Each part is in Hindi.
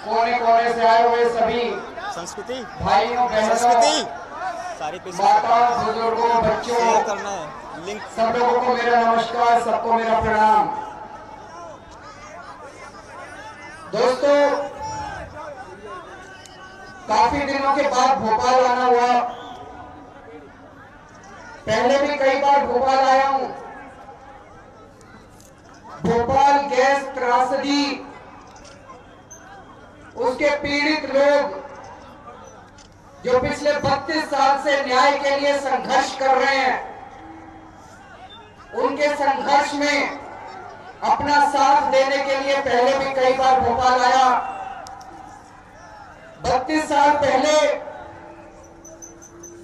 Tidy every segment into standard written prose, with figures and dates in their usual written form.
कोने कोने से आए हुए सभी संस्कृति भाइयों बहनों, सारी माताओं, बुजुर्गों, बच्चों, करना है लिंक। सब लोगों को मेरा नमस्कार, सबको मेरा प्रणाम। दोस्तों, काफी दिनों के बाद भोपाल आना हुआ। पहले भी कई बार भोपाल आया हूं। भोपाल गैस त्रासदी, उसके पीड़ित लोग जो पिछले 32 साल से न्याय के लिए संघर्ष कर रहे हैं, उनके संघर्ष में अपना साथ देने के लिए पहले भी कई बार भोपाल आया। 32 साल पहले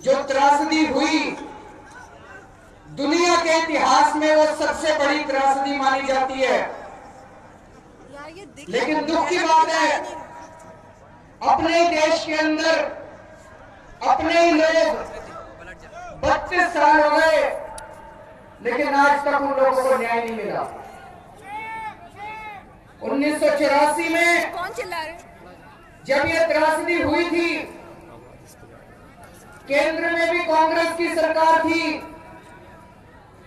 जो त्रासदी हुई, दुनिया के इतिहास में वो सबसे बड़ी त्रासदी मानी जाती है। लेकिन दुख की बात है, अपने ही देश के अंदर अपने ही लोग 32 साल हो गए, लेकिन आज तक उन लोगों को न्याय नहीं मिला। 1984 में कौन चिल्ला रहे? जब ये त्रासदी हुई थी, केंद्र में भी कांग्रेस की सरकार थी,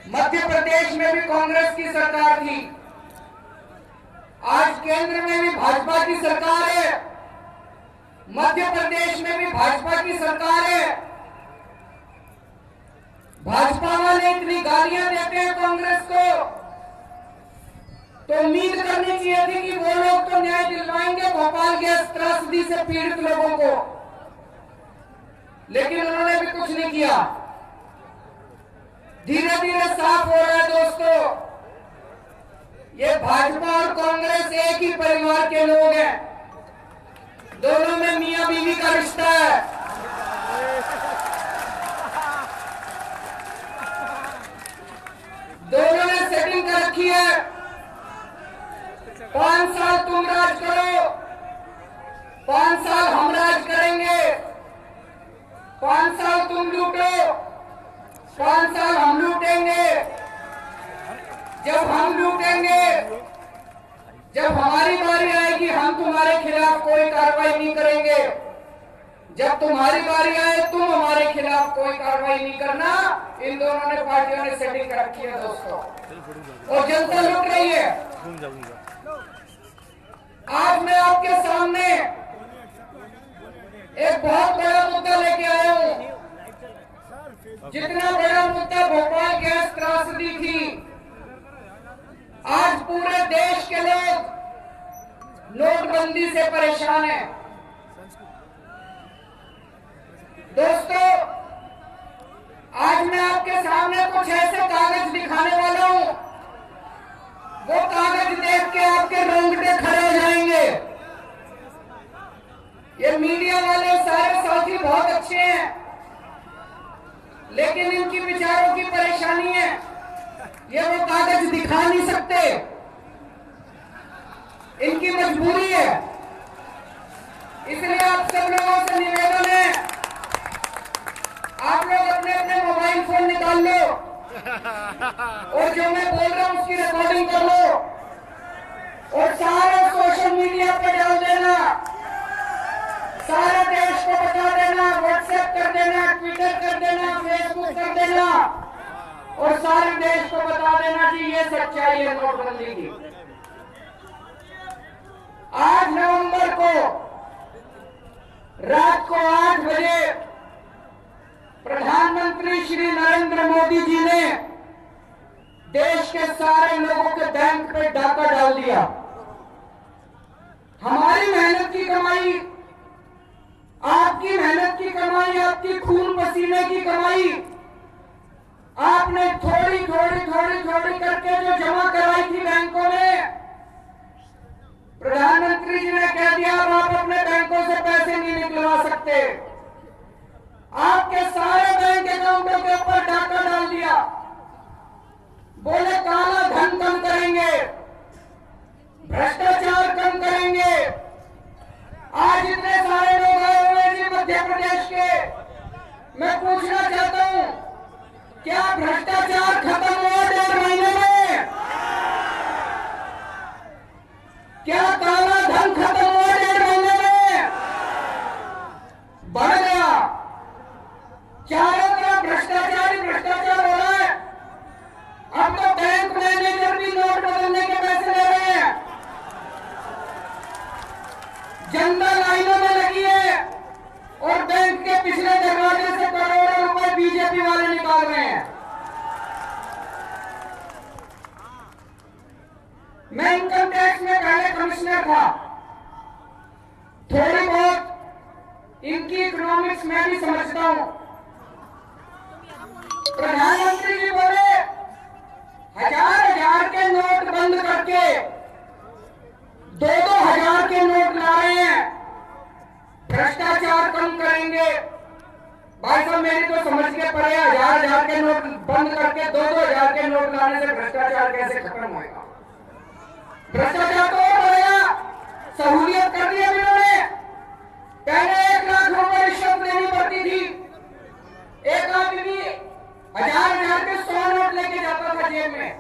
मध्य प्रदेश में भी कांग्रेस की सरकार थी, आज केंद्र में भी भाजपा की सरकार है, मध्य प्रदेश में भी भाजपा की सरकार है। भाजपा वाले इतनी गालियां देते हैं कांग्रेस को, तो उम्मीद करनी चाहिए थी कि वो लोग तो न्याय दिलवाएंगे भोपाल गैस त्रासदी से पीड़ित लोगों को, लेकिन उन्होंने भी कुछ नहीं किया। धीरे धीरे साफ हो रहा है दोस्तों, ये भाजपा और कांग्रेस एक ही परिवार के लोग हैं। दोनों में मियां बीवी का रिश्ता है। दोनों ने सेटिंग कर रखी है। 5 साल तुम राज करो, 5 साल हम राज करेंगे, 5 साल तुम लूटो, 5 साल हम लूटेंगे। जब हम लूटेंगे, जब हमारी बारी आएगी, हम तुम्हारे खिलाफ कोई कार्रवाई नहीं करेंगे। जब तुम्हारी बारी आए, तुम हमारे खिलाफ कोई कार्रवाई नहीं करना। इन दोनों ने पार्टियों ने सेटिंग कर रखी है दोस्तों, और जनता लुट रही है। आज मैं आपके सामने एक बहुत बड़ा मुद्दा लेके आया हूं। जितना बड़ा मुद्दा भोपाल गैस त्रासदी थी, आज पूरे देश के लोग नोटबंदी से परेशान हैं। दोस्तों, आज मैं आपके सामने कुछ ऐसे कागज दिखाने वाला हूं, वो कागज देख के आपके रोंगटे खड़े हो जाएंगे। ये मीडिया वाले सारे साथी बहुत अच्छे हैं, लेकिन इनकी विचारों की परेशानी है, ये वो कागज दिखा नहीं सकते। इनकी मजबूरी है। इसलिए आप सब लोगों से निवेदन है, आप लोग अपने अपने मोबाइल फोन निकाल लो और जो मैं बोल रहा हूं उसकी रिकॉर्डिंग कर लो और सारे सोशल मीडिया पे डाल देना, सारे देश को बता देना, व्हाट्सएप कर देना, ट्विटर कर देना, फेसबुक कर देना और सारे देश को बता देना कि ये सच्चाई है नोटबंदी की। 8 नवंबर को रात को 8 बजे प्रधानमंत्री श्री नरेंद्र मोदी जी ने देश के सारे लोगों के बैंक पे डाका डाल दिया। हमारी मेहनत की कमाई, आपकी मेहनत की कमाई, आपकी खून पसीने की कमाई, आपने थोड़ी थोड़ी थोड़ी थोड़ी करके जो जमा कराई थी बैंकों में, प्रधानमंत्री जी ने कह दिया अब आप अपने बैंकों से पैसे नहीं निकलवा सकते। आपके सारे बैंक अकाउंटों के ऊपर डाका डाल दिया। बोले काला धन कम करेंगे, भ्रष्टाचार कम करेंगे। आज इतने सारे लोग आए हुए हैं मध्य प्रदेश के, मैं पूछना चाहता हूं, क्या भ्रष्टाचार खत्म हुआ 1.5 महीने में? क्या काला धन खत्म हुआ 1.5 महीने जनता लाइनों में लगी है और बैंक के पिछले दरवाजे से करोड़ों रुपए बीजेपी वाले निकाल रहे हैं। मैं इनकम टैक्स में पहले कमिश्नर था, थोड़ी बहुत इनकी इकोनॉमिक्स में भी समझता हूं। प्रधानमंत्री जी बोले हजार हजार के नोट बंद करके 2-2 हजार के नोट ला रहे हैं, भ्रष्टाचार कम करेंगे। भाई साहब मेरी तो समझ के परे, हजार हजार के नोट बंद करके 2-2 हजार के नोट लाने से भ्रष्टाचार कैसे खत्म होगा? भ्रष्टाचार तो और बढ़ेगा। सहूलियत कर दी है इन्होंने। पहले 1 लाख रुपए रिश्वत देनी पड़ती थी, एक आदमी हजार के 100 नोट लेके जाता था जेब में।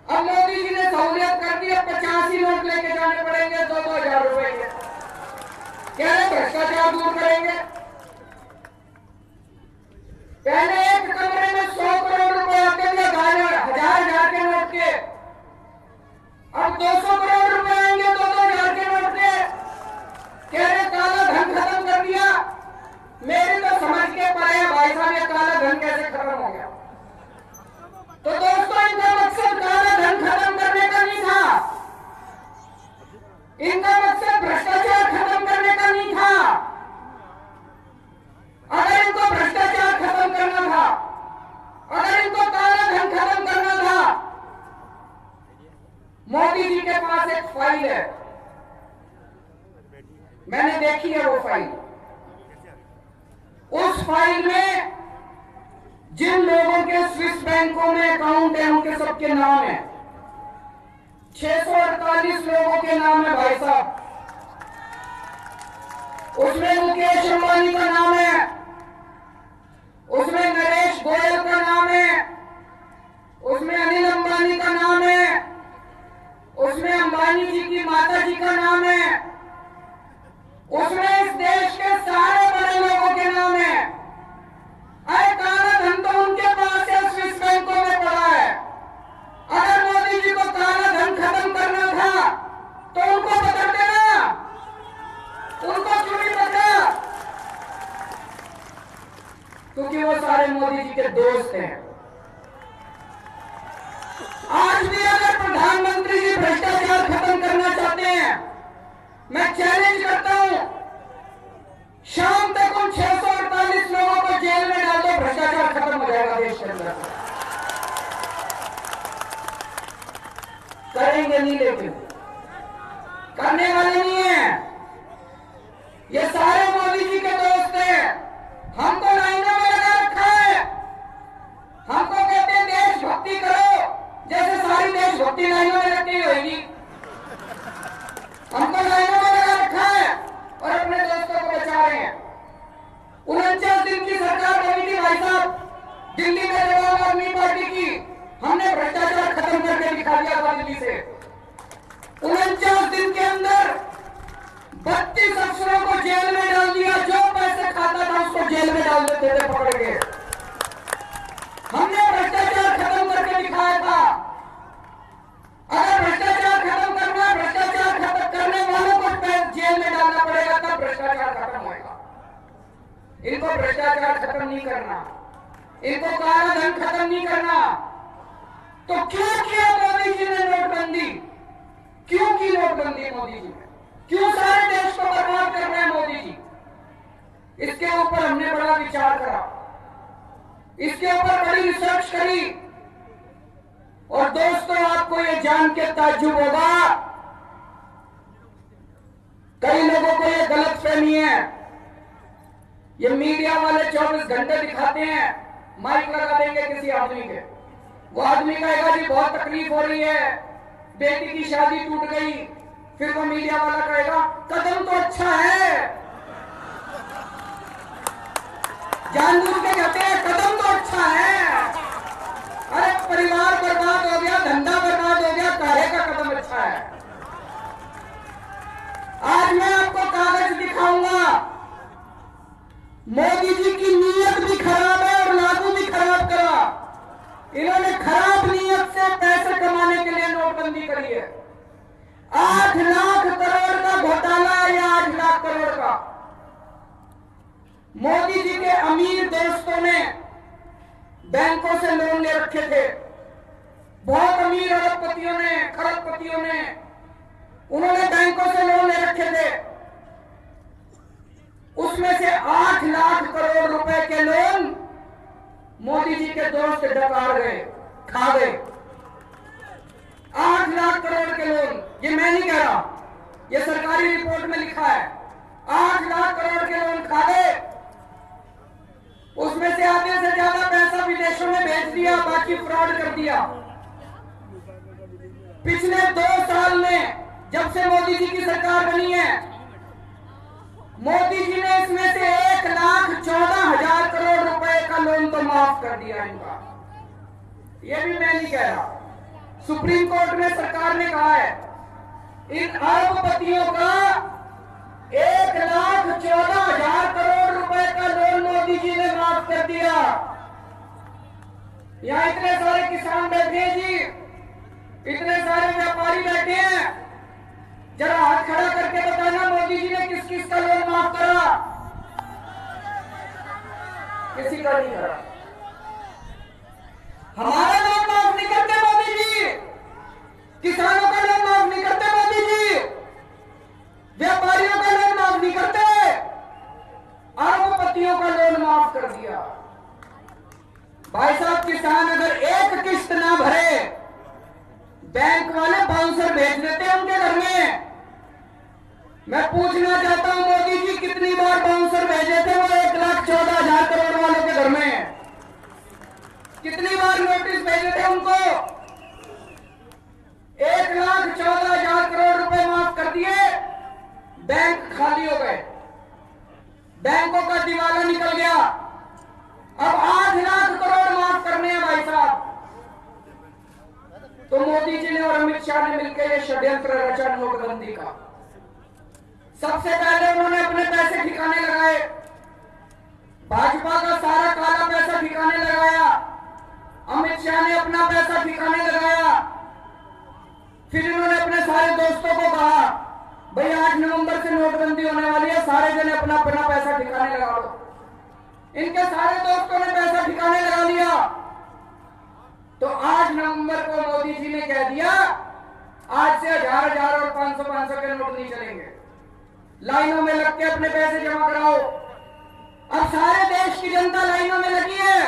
अब मोदी जी ने सहूलियत कर दी, 85 नोट लेके जाने पड़ेंगे 2-2 हजार रुपए के। क्या भ्रष्टाचार दूर करेंगे? पहले एक कमरे में 100 करोड़ रुपए आते थे हजार हजार के नोट के, अब 200 करोड़ रुपए आएंगे 2-2 हजार के नोट के। कह रहे काला धन खत्म कर दिया। मेरी तो समझ के परे भाई साहब ये काला धन कैसे खत्म हो गया? तो दोस्तों इनका मकसद काला धन खत्म करने का नहीं था, इनका मकसद भ्रष्टाचार खत्म करने का नहीं था। अगर इनको भ्रष्टाचार खत्म करना था, अगर इनको काला धन खत्म करना था, मोदी जी के पास एक फाइल है, मैंने देखी है वो फाइल। उस फाइल में जिन लोगों के स्विस बैंकों में अकाउंट है उनके सबके नाम है। 648 लोगों के नाम है भाई साहब। उसमें मुकेश अंबानी का नाम है, उसमें नरेश गोयल का नाम है, उसमें अनिल अंबानी का नाम है, उसमें अंबानी जी की माता जी का नाम है, उसमें इस देश के सारे बड़े लोगों के नाम है। अरे काला धन तो उनके पास है, स्विस बैंकों में पड़ा है। अगर मोदी जी को काला धन खत्म करना था तो उनको पकड़ते ना, उनको क्यों नहीं पकड़ा? क्योंकि वो सारे मोदी जी के दोस्त हैं। आज भी अगर प्रधानमंत्री जी भ्रष्टाचार खत्म करना चाहते हैं, मैं चैलेंज करता हूं, शाम तक उन 648 लोगों को जेल में डाल दो, भ्रष्टाचार खत्म हो जाएगा देश के अंदर। करेंगे नहीं, लेकिन करने वाले नहीं है। ये सारे मोदी जी के दोस्त हैं। हमको लाइनों में लगा रखा है, हमको कहते हैं देशभक्ति करो, जैसे सारी देशभक्ति लाइनों में रखी होगी। हमको लाइनों में लगा रखा है और अपने दोस्तों को बचा रहे हैं। 49 दिन की सरकार बनी थी भाई साहब, दिल्ली में जवाब आदमी पार्टी की, हमने भ्रष्टाचार खत्म करके दिखा दिया था दिल्ली से। 49 दिन के अंदर 32 अफसरों को जेल में डाल दिया। जो पैसे खाता था उसको जेल में डाल देते थे पकड़ के। हमने भ्रष्टाचार खत्म करके दिखाया था। अगर भ्रष्टाचार खत्म करना है, भ्रष्टाचार खत्म करने वालों को जेल में डालना पड़ेगा, तब भ्रष्टाचार खत्म होगा। इनको भ्रष्टाचार खत्म नहीं करना, इनको काला धन खत्म नहीं करना। तो क्यों किया मोदी जी ने नोटबंदी? क्यों की नोटबंदी मोदी जी ने? क्यों सारे देश को बर्बाद कर रहे हैं मोदी जी? इसके ऊपर हमने बड़ा विचार करा, इसके ऊपर बड़ी रिसर्च करी। और दोस्तों आपको ये जान के ताज्जुब होगा, कई लोगों को ये गलतफहमी है, ये मीडिया वाले 24 घंटे दिखाते हैं, माइक लगा देंगे किसी आदमी के, वो आदमी कहेगा जी बहुत तकलीफ हो रही है, बेटी की शादी टूट गई, फिर वो मीडिया वाला कहेगा कदम तो अच्छा है, जानबूझ के कहते हैं कदम तो अच्छा है। अरे परिवार बर्बाद हो गया, धंधा बर्बाद हो गया, काहे का कदम अच्छा है? आज मैं आपको कागज दिखाऊंगा, मोदी जी की नीयत भी खराब है और लागू भी खराब करा। इन्होंने खराब नीयत से पैसे कमाने के लिए नोटबंदी करी है। 8 लाख करोड़ का घोटाला या 8 मोदी जी के अमीर दोस्तों ने बैंकों से लोन ले रखे थे। बहुत अमीर अरबपतियों ने, खरबपतियों ने, उन्होंने बैंकों से लोन ले रखे थे। उसमें से 8 लाख करोड़ रुपए के लोन मोदी जी के दोस्त डकार गए, खा गए। 8 लाख करोड़ के लोन, ये मैं नहीं कह रहा, ये सरकारी रिपोर्ट में लिखा है। 8 लाख करोड़ के लोन खा गए। उसमें से आधे से ज्यादा पैसा विदेशों में भेज दिया, बाकी फ्रॉड कर दिया। पिछले 2 साल में जब से मोदी जी की सरकार बनी है, मोदी जी ने इसमें से 1,14,000 करोड़ रुपए का लोन तो माफ कर दिया इनका। ये भी मैं नहीं कह रहा, सुप्रीम कोर्ट में सरकार ने कहा है इन अरबपतियों का 1,14,000 करोड़ रुपए का लोन मोदी जी ने माफ कर दिया। यहां इतने सारे किसान बैठे हैं जी, इतने सारे व्यापारी बैठे हैं, जरा हाथ खड़ा करके बताना मोदी जी ने किस किस का लोन माफ करा? किसी का नहीं करा। हमारा लोन माफ नहीं करते मोदी जी, किसानों का लोन माफ नहीं करते मोदी जी, व्यापारियों का लोन माफ नहीं करते, अरबपतियों का लोन माफ कर दिया। भाई साहब, किसान अगर एक किस्त ना भरे, बैंक वाले बाउंसर भेज देते हैं उनके घर में। मैं पूछना चाहता हूं मोदी जी कितनी बार बाउंसर भेजे थे वो 1,14,000 करोड़ वालों के घर में? कितनी बार नोटिस भेजे थे उनको? 1,14,000 करोड़ रुपए माफ कर दिए, बैंक खाली हो गए, बैंकों का दिवाला निकल गया। अब 8 लाख करोड़ माफ करने हैं भाई साहब। तो मोदी जी ने और अमित शाह ने मिलकर ये षड्यंत्र रचा नोटबंदी का। सबसे पहले उन्होंने अपने पैसे ठिकाने लगाए, भाजपा का सारा काला पैसा ठिकाने लगाया, अमित शाह ने अपना पैसा ठिकाने लगाया। फिर इन्होंने अपने सारे दोस्तों को कहा भाई 8 नवंबर से नोटबंदी होने वाली है, सारे जने अपना अपना पैसा ठिकाने लगा लो। इनके सारे दोस्तों ने पैसा ठिकाने लगा लिया। तो 8 नवंबर को मोदी जी ने कह दिया आज से 1,000 और 500 के नोट नहीं चलेंगे, लाइनों में लग के अपने पैसे जमा कराओ। अब सारे देश की जनता लाइनों में लगी है,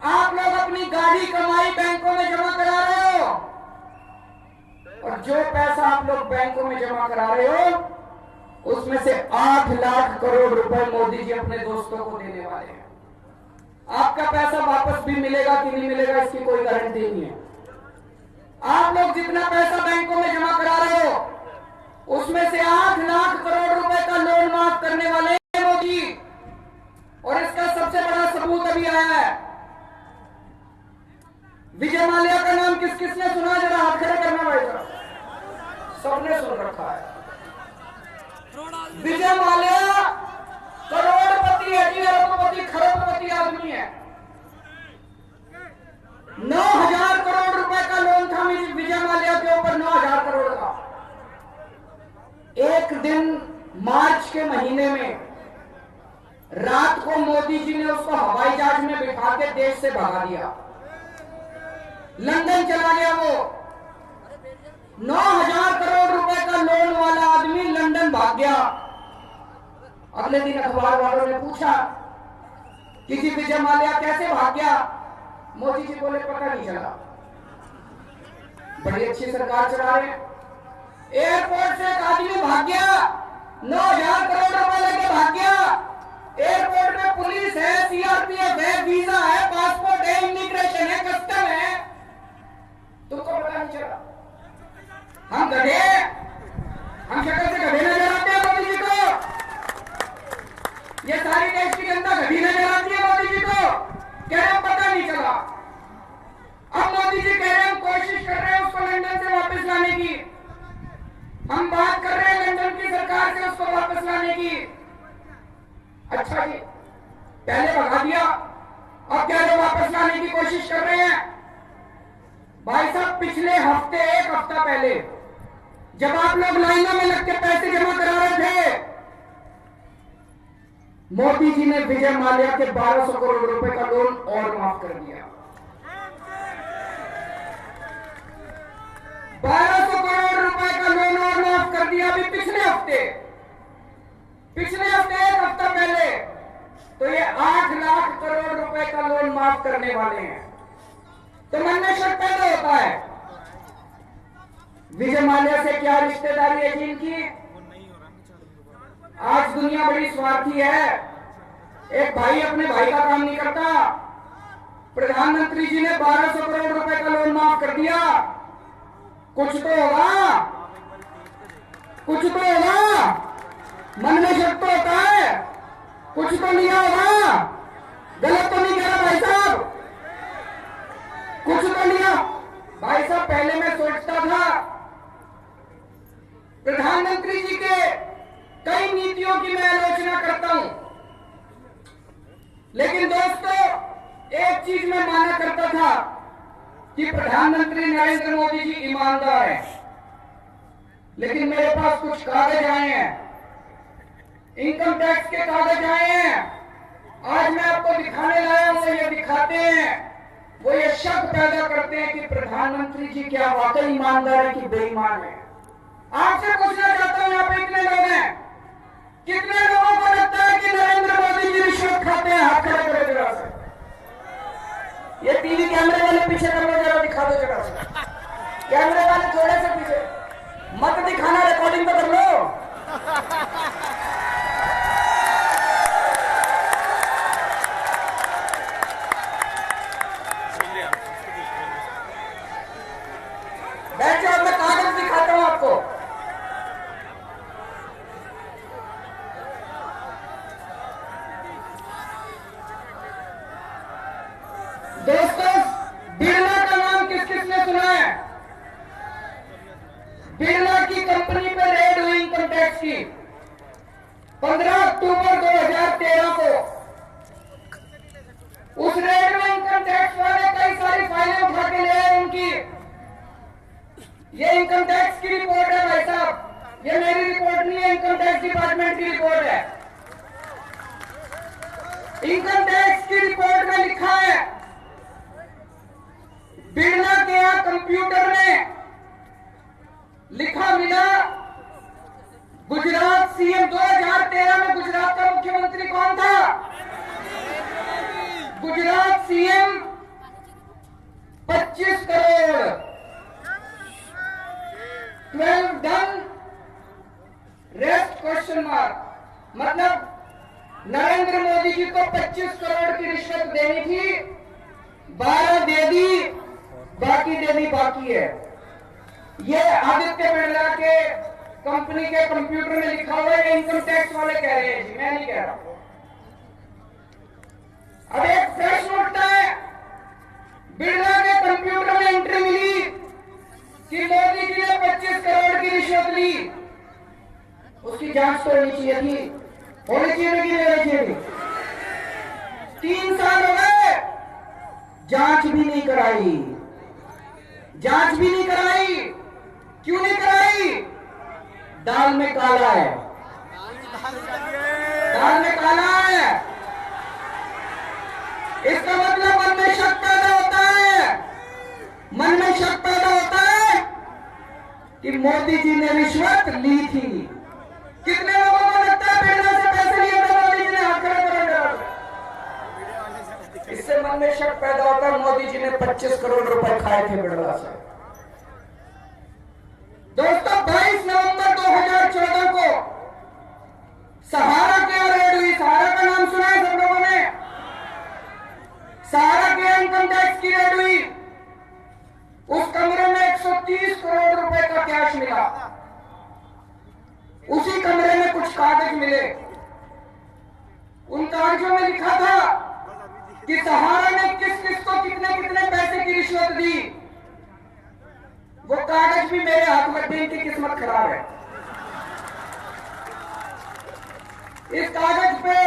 आप लोग अपनी गाड़ी कमाई बैंकों में जमा करा रहे हो, और जो पैसा आप लोग बैंकों में जमा करा रहे हो उसमें से 8 लाख करोड़ रुपए मोदी जी अपने दोस्तों को देने वाले हैं। आपका पैसा वापस भी मिलेगा कि नहीं मिलेगा इसकी कोई गारंटी नहीं है। आप लोग जितना पैसा बैंकों में जमा करा रहे हो उसमें से 8 लाख करोड़ रुपए का लोन माफ करने वाले हैं मोदी। और इसका सबसे बड़ा सबूत अभी आया है। विजय माल्या का नाम किस किसने सुना? जरा हाथ खड़े करना भाई साहब, सबने सुन रखा है। विजय माल्या करोड़पति है जी, अरबपति खरबपति आदमी है। 9,000 करोड़ रुपए का लोन था विजय माल्या के ऊपर, 9,000 करोड़ का। एक दिन मार्च के महीने में रात को मोदी जी ने उसको हवाई जहाज में बिठा के देश से भगा दिया, लंदन चला गया। वो 9,000 करोड़ रुपए का लोन वाला आदमी लंदन भाग गया। अगले दिन अखबार वालों ने पूछा कि जी विजय माल्या कैसे भाग गया? मोदी जी बोले पता नहीं चला, बड़ी अच्छी सरकार चला रहे हैं। एयरपोर्ट से एक आदमी भाग गया, 9,000 करोड़ रुपए लेके भाग गया। एयरपोर्ट में पुलिस है, सीआरपीएफ है, वीजा है, पासपोर्ट है, इमिग्रेशन है, कस्टम है, तुमको पता नहीं चला। हम गधे, हम शक्ल से गधे नजर आते हैं मोदी जी को। ये सारी देश की जनता गधी नजर आती है मोदी जी को, कह रहे हैं पता नहीं चला। अब मोदी जी कह रहे हैं हम कोशिश कर रहे हैं उसको लंदन से वापस लाने की, हम बात कर रहे हैं लंदन की सरकार से उसको वापस लाने की। अच्छा जी, पहले भगा दिया, अब कह रहे वापस लाने की कोशिश कर रहे हैं। भाई साहब, पिछले हफ्ते, एक हफ्ता पहले जब आप लोग लाइनों में लग के पैसे जमा करा रहे थे, मोदी जी ने विजय माल्या के 1200 करोड़ रुपए का लोन और माफ कर दिया। 1200 करोड़ रुपए का लोन और माफ कर दिया। अभी पिछले हफ्ते एक हफ्ता पहले तो ये 8 लाख करोड़ रुपए का लोन माफ करने वाले हैं। तो मन में शक पैदा होता है, विजय माल्या से क्या रिश्तेदारी है जी इनकी? आज दुनिया बड़ी स्वार्थी है। एक भाई अपने भाई का काम नहीं करता। प्रधानमंत्री जी ने 1200 करोड़ रुपए का लोन माफ कर दिया। कुछ तो होगा, कुछ तो होगा। मन में शक तो होता है, कुछ तो लिया होगा। गलत तो नहीं कह रहा भाई साहब, कुछ तो लिया। भाई साहब पहले मैं सोचता था प्रधानमंत्री जी के कई नीतियों की मैं आलोचना करता हूं, लेकिन दोस्तों एक चीज मैं माना करता था कि प्रधानमंत्री नरेंद्र मोदी जी ईमानदार हैं। लेकिन मेरे पास कुछ कागज आए हैं, इनकम टैक्स के कागज आए हैं। आज मैं आपको दिखाने लाया हूं। ये दिखाते हैं, वो ये शक पैदा करते हैं कि प्रधानमंत्री जी क्या वाकई ईमानदार है कि बेईमान है। आपसे पूछना चाहता हूं, यहाँ पे इतने लोग हैं, कितने लोगों को लगता है कि नरेंद्र मोदी जी रिश्वत खाते हैं? हाथ खड़े करो जरा से। ये टीवी कैमरे वाले पीछे कर लो, जरा दिखा दो जरा से। कैमरे वाले थोड़े से पीछे मत दिखाना, रिकॉर्डिंग तो कर लो। बैठ जाओ, मैं कागज दिखाता हूं आपको। दोस्तों बिरला का नाम किस किसने सुना है? बिरला की कंपनी पर रेड हुई इनकम टैक्स की 15 अक्टूबर 2013 को। उस रेड में इनकम टैक्स वाले कई सारी फाइलें उठा के ले आए उनकी। ये इनकम टैक्स की रिपोर्ट है भाई साहब, ये मेरी रिपोर्ट नहीं है, इनकम टैक्स डिपार्टमेंट की रिपोर्ट है। इनकम टैक्स की रिपोर्ट में लिखा है बिरला के यहां कंप्यूटर में लिखा मिला गुजरात सीएम। 2013 में गुजरात का मुख्यमंत्री कौन था? Gujarat CM 25 crore 12 done rest question mark. मतलब नरेंद्र मोदी जी को 25 करोड़ की रिश्वत देनी थी, 12 दे दी, बाकी देनी बाकी है। ये आदित्य बिरला के कंपनी के कंप्यूटर में लिखा हुआ है, इनकम टैक्स वाले कह रहे हैं जी, मैं नहीं कह रहा। अब एक प्रश्न उठता है, बिरला के कंप्यूटर में एंट्री मिली कि मोदी जी ने 25 करोड़ की रिश्वत ली, उसकी जांच तो होनी चाहिए थी, होनी चाहिए कि नहीं होनी चाहिए थी? 3 साल हो गए, जांच भी नहीं कराई, जांच भी नहीं कराई। क्यों नहीं कराई? दाल में काला है, दाल में काला है। इसका मतलब मन में शक पैदा होता है, मन में शक पैदा होता है कि मोदी जी ने रिश्वत ली थी। कितने लोगों को लगता है बिरला से पैसे लिए थे मोदी जी ने? हाथ खड़ा करो। इससे मन में शक पैदा होता है मोदी जी ने 25 करोड़ रुपए खाए थे बिरला से। दोस्तों 22 नवंबर 2014 को सहारा की रेड हुई। सहारा का नाम सुना है सब लोगों ने? सहारा के इनकम टैक्स की रेड हुई। उस कमरे में 130 करोड़ रुपए का कैश मिला। उसी कमरे में कुछ कागज मिले। उन कागजों में लिखा था कि सहारा ने किस किस को कितने कितने पैसे की रिश्वत दी। वो कागज भी मेरे हाथ में थे, इनकी किस्मत खराब है। इस कागज पे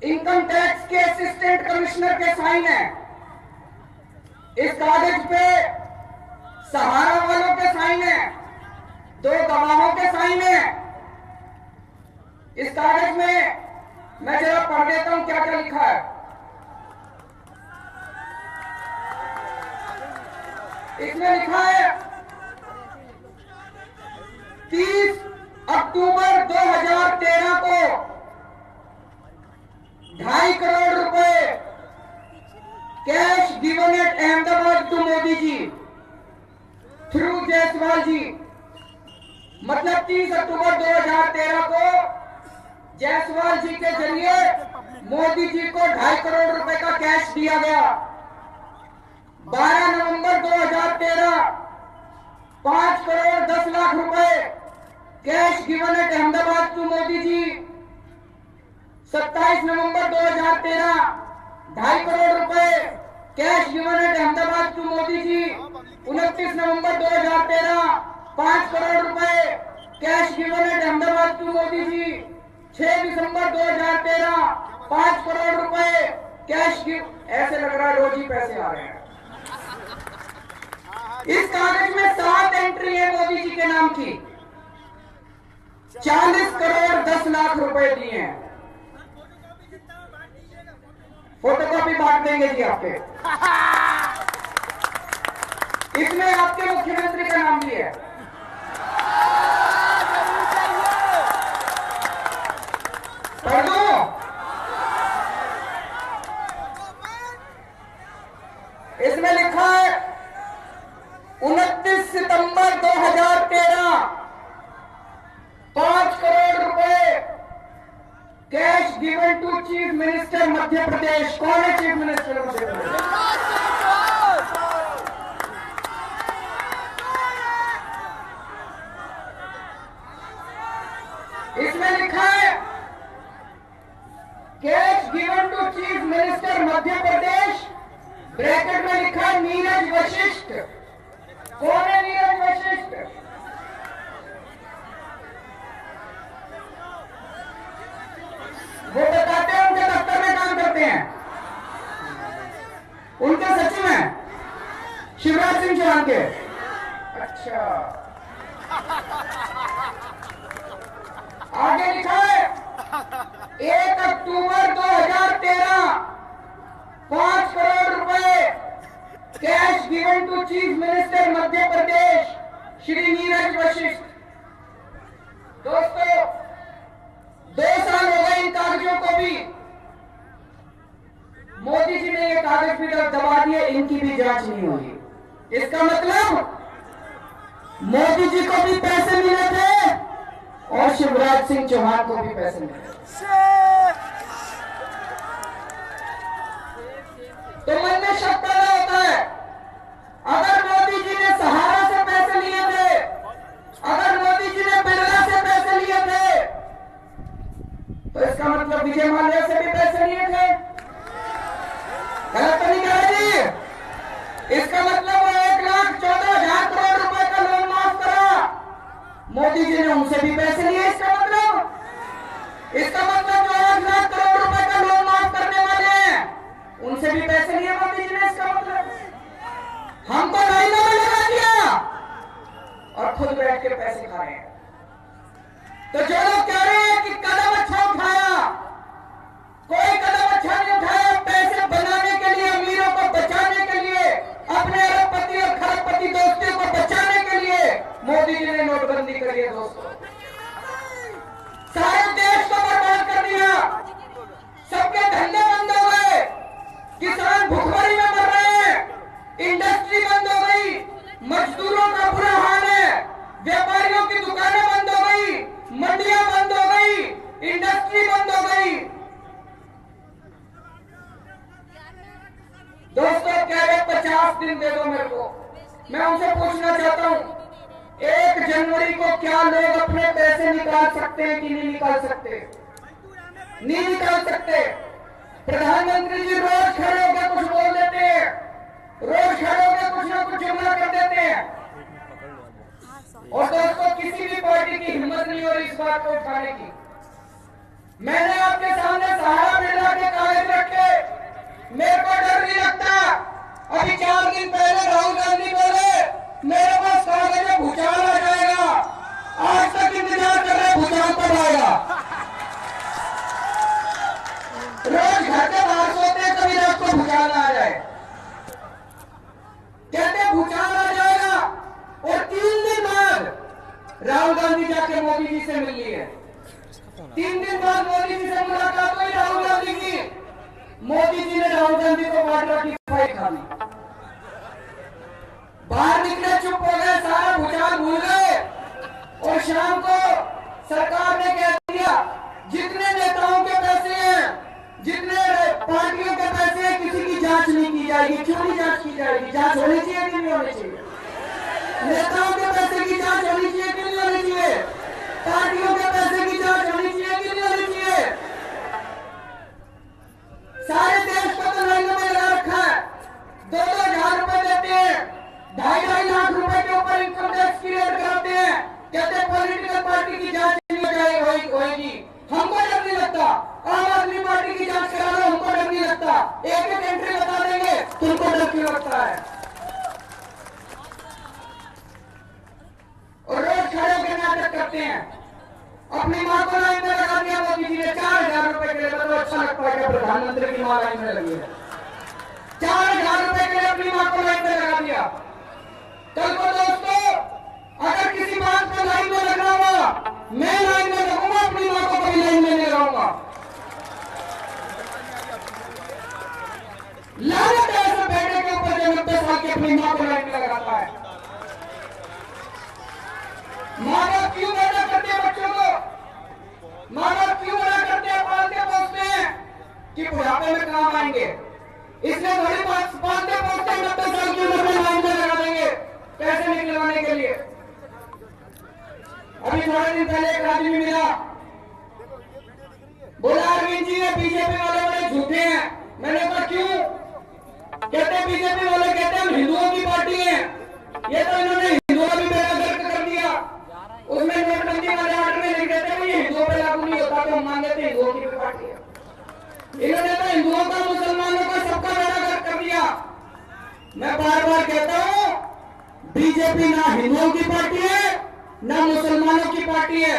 इनकम टैक्स के असिस्टेंट कमिश्नर के साइन है। इस कागज पे सहारा वालों के साइन है, 2 गवाहों के साइन है। इस कागज में मैं जरा पढ़ देता हूं क्या क्या लिखा है। इसमें लिखा है 30 अक्टूबर 2013 को 2.5 करोड़ रुपए cash given at Ahmedabad to Modi ji through Jaiswal ji. मतलब 30 अक्टूबर 2013 को जायसवाल जी के जरिए मोदी जी को 2.5 करोड़ रुपए का कैश दिया गया। 12 नवंबर 2013 5 करोड़ 10 लाख रुपए cash given at Ahmedabad to Modi ji. 27 नवंबर 2013 2.5 करोड़ रुपए cash given at Ahmedabad to Modi ji. 29 नवंबर 2013 5 करोड़ रुपए cash given at Ahmedabad to Modi ji. 6 दिसंबर 2013 5 करोड़ रुपए कैश ऐसे लग रहा है रोज ही पैसे आ रहे हैं। इस कागज में 7 एंट्री है मोदी जी के नाम की। 40 करोड़ 10 लाख रुपए दिए हैं। फोटोकॉपी बांट देंगे जी आपके। इसमें आपके मुख्यमंत्री का नाम भी है। पढ़ दो। इसमें लिखा है 29 सितंबर 2013 5 करोड़ रुपए cash given to chief minister Madhya Pradesh. कौन है चीफ मिनिस्टर मध्य प्रदेश? इसमें लिखा है cash given to chief minister Madhya Pradesh, bracket में लिखा है नीरज वशिष्ठ। कौन है नीरज वशिष्ठ? वो बताते हैं उनके दफ्तर में काम करते हैं, उनके सचिव हैं शिवराज सिंह चौहान के। अच्छा, आगे लिखा है 1 अक्टूबर 2013 5 करोड़ रुपए cash given to chief minister Madhya Pradesh Shri Neeraj Vashishtha. दोस्तों 2 साल हो गए इन कागजों को भी। मोदी जी ने ये कागज भी दबा दिए, इनकी भी जांच नहीं हुई। इसका मतलब मोदी जी को भी पैसे मिले थे और शिवराज सिंह चौहान को भी पैसे मिले। तो मन में शक पैदा होता है, अगर मोदी जी ने सहारा से पैसे लिए थे, अगर मोदी जी ने बिरला से पैसे लिए थे, तो इसका मतलब विजय माल्या से भी पैसे लिए थे। गलत तो नहीं कह रहे जी? इसका मतलब वो 1,14,000 करोड़ रुपए का लोन माफ करा, मोदी जी ने उनसे भी पैसे लिए। इसका मतलब जो 1 लाख करोड़ रुपए का लोन माफ करने वाले हैं, उनसे भी पैसे लिए मोदी जी ने। इसका मतलब हमको लाइनों में लगा दिया और खुद बैठ के पैसे खा रहे हैं। तो जो लोग कह रहे हैं कि कदम अच्छा उठाया, कोई कदम अच्छा नहीं उठाया पैसे बनाने के लिए, अमीरों को बचाने के लिए, अपने अरबपति और खरबपति दोस्तों को बचाने के लिए मोदी जी ने नोटबंदी करी है। दोस्तों सारे देश को बर्बाद कर दिया, सबके धंधे बंद हो गए, किसान भूखमरी में मर रहे हैं, इंडस्ट्री बंद हो गई, मजदूरों का बुरा हाल है, व्यापारियों की दुकानें बंद हो गई, मंडियां बंद हो गई, इंडस्ट्री बंद हो गई। दोस्तों कह रहे 50 दिन दे दो मेरे को। मैं उनसे पूछना चाहता हूं 1 जनवरी को क्या लोग अपने पैसे निकाल सकते हैं कि नहीं निकाल सकते? नहीं निकाल सकते। प्रधानमंत्री जी रोज खड़े होकर कुछ बोल देते हैं, रोज खड़े होकर कुछ ना कुछ जुमला कर देते हैं, और दोस्तों किसी भी पार्टी की हिम्मत नहीं हो रही इस बात को उठाने की। मैंने आपके सामने सहारा बिरला के कागज रखे, मेरे को डर नहीं लगता। अभी 4 दिन पहले राहुल गांधी बोले मेरे पास कागज में भूचाल आ जाएगा, आज तक इंतजार कर रहे भूचाल कब आएगा। गांधी जाके मोदी जी से मिल ली है। 3 दिन बाद मोदी जी से मुलाकात हुई राहुल गांधी की। मोदी जी ने राहुल गांधी को वाटर की फाइट खा ली। बाहर निकले, चुप हो गए, सारा भूचाल भूल गए। और शाम को सरकार ने कह दिया जितने नेताओं के पैसे हैं, जितने पार्टियों के पैसे हैं, किसी की जांच नहीं की जाएगी। क्यों नहीं जांच की जाएगी? जांच होनी चाहिए कि नहीं होनी चाहिए? नेताओं के पैसे की जांच होनी चाहिए कि नहीं होनी चाहिए? पार्टियों के पैसे की जांच होनी चाहिए कि नहीं होनी चाहिए? सारे देश को तो लाइनों में लगा रखा है। 2-2 हजार रुपए देते हैं, 2.5 लाख रुपए के ऊपर इनकम टैक्स की रेट कराते हैं। कहते हैं पॉलिटिकल पार्टी की जांच नहीं होगी। हमको डर नहीं लगता। आम आदमी पार्टी की जांच करा लो, हमको डर नहीं लगता। एक एंट्री बता देंगे, तुमको डर क्यों लगता है? और रोज खड़े होकर नाटक करते हैं। अपनी मां को लाइन में लगा दिया मोदी जी ने 4,000 रुपए के लिए। तो अच्छा लगता है कि प्रधानमंत्री की मां लाइन में लगी है। 4,000 रुपए के लिए अपनी मां को लाइन में लगा दिया। कल को दोस्तों, अगर किसी बात पे लाइन में लगना हुआ, मैं लाइन में लगूंगा, अपनी मां को कभी लाइन में नहीं लगाऊंगा। लानत है ऐसे बेटे के ऊपर जो 90 साल की अपनी मां को लाइन में लगाता है। माँ बाप क्यों पैदा करते हैं बच्चों को? माँ बाप क्यों बड़ा करते हैं, पालते पोसते हैं कि बुढ़ापे में काम आएंगे? इसलिए थोड़ी पालते पोसते 90 साल की उम्र में लाइन में लगा देंगे पैसे निकलवाने के लिए। अभी थोड़े दिन पहले एक आदमी मिला, बोला अरविंद जी, बीजेपी वाले बड़े झूठे हैं। मैंने कहा क्यों? कहते बीजेपी वाले कहते हैं हम हिंदुओं की पार्टी है। ये तो इन्होंने हिंदुओं का भी बेड़ा गर्क कर दिया। उसमें नोटबंदी वाले ऑर्डर में लिख देते हैं ये हिंदुओं पे लागू नहीं होता, तो हम मान लेते हिंदुओं की पार्टी है। इन्होंने तो हिंदुओं का, मुसलमानों का, सबका बेड़ा गर्क कर दिया। मैं बार बार कहता हूं, बीजेपी ना हिंदुओं की पार्टी है ना मुसलमानों की पार्टी है।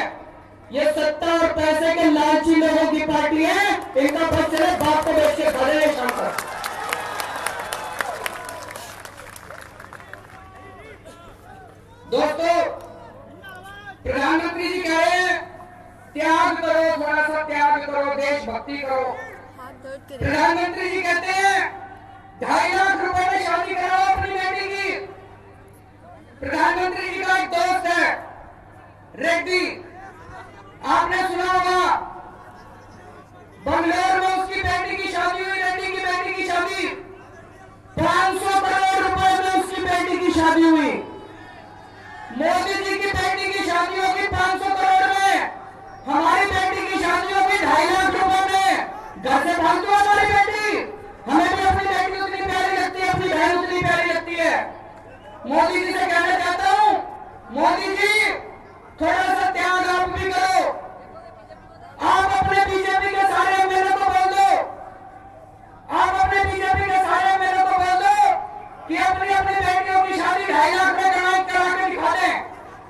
ये सत्ता और पैसे के लालची लोगों की पार्टी है। इनका बस चले, बाप को बेच के खड़े शाम तक। दोस्तों, प्रधानमंत्री जी कह रहे हैं त्याग करो, थोड़ा सा त्याग करो, देशभक्ति करो। प्रधानमंत्री जी कहते हैं 2.5 लाख रुपए में शादी कराओ अपनी बेटी की। प्रधानमंत्री जी का एक दोस्त है रेड्डी, आपने सुना होगा, बंगलोर में उसकी बेटी की शादी हुई। रेड्डी की बेटी की शादी 500 करोड़ रुपए में उसकी बेटी की शादी हुई। मोदी जी की बेटी की शादी होगी 500 करोड़ में, हमारी बेटी की शादी होगी 2.5 लाख रुपए में। घर से भाग दो हमारी बेटी। हमें भी अपनी बेटी उतनी प्यारी लगती है, अपनी बहन उतनी प्यारी लगती है। मोदी जी से कहना चाहता हूं, मोदी जी थोड़ा सा त्याग आप भी करो। आप अपने बीजेपी के सारे एमएलए को बोल दो, आप अपने बीजेपी के सारे एमएलए को बोल दो कि अपनी अपनी बेटियों की शादी 2.5 लाख में करा के दिखा दें।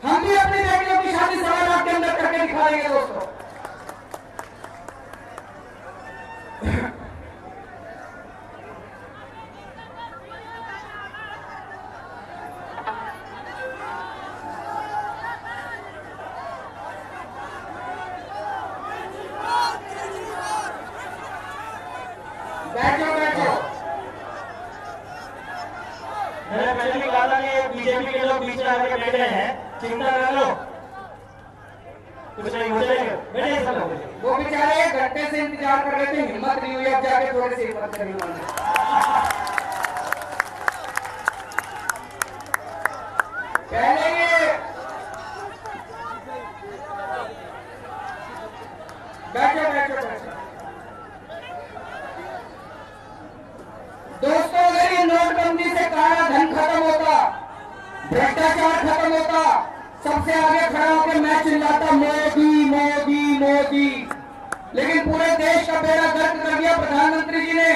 हम भी अपनी बेटियों की शादी 1.25 लाख के अंदर करके दिखा देंगे दोस्तों। बैठो बैठो। मैंने पहले भी कहा था कि बीजेपी के लोग बीच में आके बैठ रहे हैं, चिंता ना लो, कुछ नहीं हो जाएगा। बैठे सब लोग। वो बेचारे 1 घंटे से इंतजार कर रहे थे, हिम्मत नहीं हुई, अब जाके थोड़ी सी हिम्मत करनी उन्होंने। पहले ये बैठो बैठो बैठो। दोस्तों, अगर ये नोटबंदी से काला धन खत्म होता, भ्रष्टाचार खत्म होता, सबसे आगे खड़ा होकर मैं चिल्लाता मोदी मोदी मोदी। लेकिन पूरे देश का बेड़ा गर्क कर दिया प्रधानमंत्री जी ने।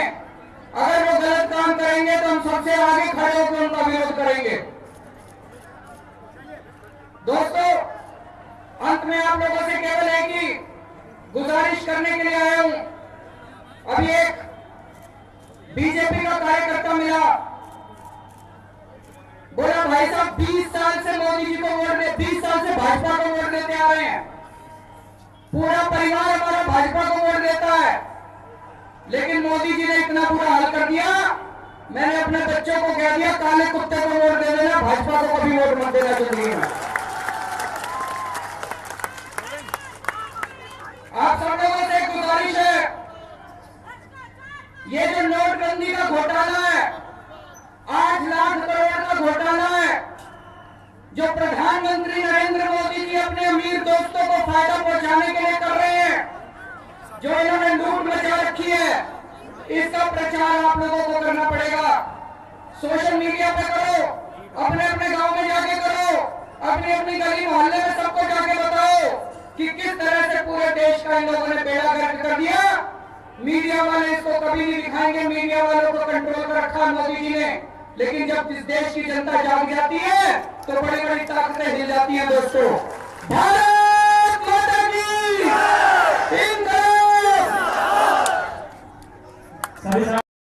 अगर वो गलत काम करेंगे तो हम सबसे आगे खड़े होकर उनका विरोध करेंगे। दोस्तों, अंत में आप लोगों से केवल एक ही गुजारिश करने के लिए आया हूं। अभी एक बीजेपी का कार्यकर्ता मिला, बोला भाई साहब 20 साल से मोदी जी को वोट दे, 20 साल से भाजपा को वोट देते आ रहे हैं, पूरा परिवार हमारा भाजपा को वोट देता है, लेकिन मोदी जी ने इतना बुरा हाल कर दिया, मैंने अपने बच्चों को कह दिया काले कुत्ते को वोट दे देना, भाजपा को कभी वोट मत देना जिंदगी में। आप सब लोगों से एक गुजारिश है, ये जो नोटबंदी का घोटाला है, 8 लाख करोड़ का घोटाला है, जो प्रधानमंत्री नरेंद्र मोदी जी अपने अमीर दोस्तों को फायदा पहुंचाने के लिए कर रहे हैं, जो इन्होंने लूट मचा रखी है, इसका प्रचार आप लोगों को करना पड़ेगा। सोशल मीडिया पे करो, अपने अपने गांव में जाके करो, अपनी अपनी गली मोहल्ले में सबको जाके बताओ कि किस तरह से पूरे देश का इन लोगों ने बेड़ा गर्क कर दिया। मीडिया वाले इसको कभी नहीं दिखाएंगे, मीडिया वालों को कंट्रोल कर रखा मोदी जी ने, लेकिन जब इस देश की जनता जाग जाती है तो बड़ी बड़ी ताकतें हिल जाती हैं। दोस्तों, भारत माता की, हिंद।